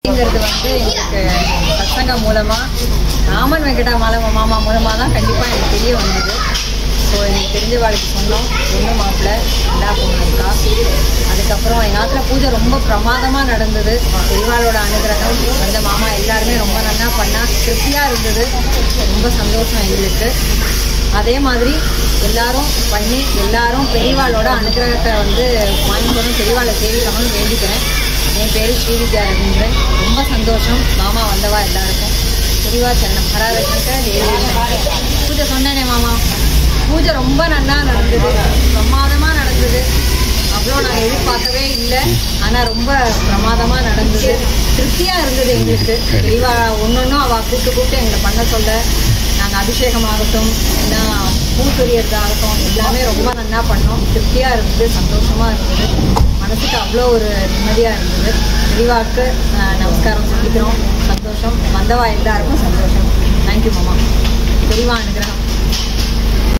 எங்களுக்கு சத்சங்கம் மூலமாக ராமன் வெங்கடா மாமா மூலமாக தான் கண்டிப்பாக எனக்கு தெரிய வந்தது. ஸோ எனக்கு தெரிஞ்ச வாழ்க்கை சொன்னோம், பொண்ணு மாப்பிள்ளை எல்லா பொண்ணு இருக்கா. அதுக்கப்புறம் எங்கள் ஆற்றுல பூஜை ரொம்ப பிரமாதமாக நடந்தது. பெரியவாளோட அனுகிரகம் வந்த மாமா எல்லாருமே ரொம்ப நல்லா பண்ணால் திருப்தியாக இருந்தது. ரொம்ப சந்தோஷம் எங்களுக்கு. அதே மாதிரி எல்லாரும் பண்ணி எல்லாரும் பெரியவாளோட அனுகிரகத்தை வாங்கிக்கணும், பெரியவாளை சேவிக்கணும்னு வேண்டிக்கிறேன். என் பேர் ஸ்ரீவித்யா ரவீந்திரன். ரொம்ப சந்தோஷம் மாமா வந்தவா எல்லாருக்கும். பெரியவா சரணம். ஹரஹரசங்கர் தேவி. பூஜை சொன்னேனே மாமா, பூஜை ரொம்ப நல்லா நடந்தது, பிரமாதமாக நடந்தது. அவ்வளோ நாங்கள் எதிர்பார்க்கவே இல்லை, ஆனால் ரொம்ப பிரமாதமாக நடந்தது. திருப்தியாக இருந்தது எங்களுக்கு. பெரியவா ஒன்றும் அவள் கூப்பிட்டு எங்களை பண்ண சொல்ல, நாங்கள் அபிஷேகமாகட்டும் இல்லைன்னா பூ சொரியறதாகட்டும் எல்லாமே ரொம்ப நல்லா பண்ணோம். திருப்தியாக இருந்தது, சந்தோஷமாக இருந்தது. மனசுக்கு அவ்வளோ ஒரு நிம்மதியாக இருந்தது. பெரியவாவுக்கு நமஸ்காரம் சொல்லிக்கிறோம். சந்தோஷம். வந்தவா எல்லாருக்கும் சந்தோஷம். தேங்க்யூ மாமா. பெரியவா அனுகிரகம்.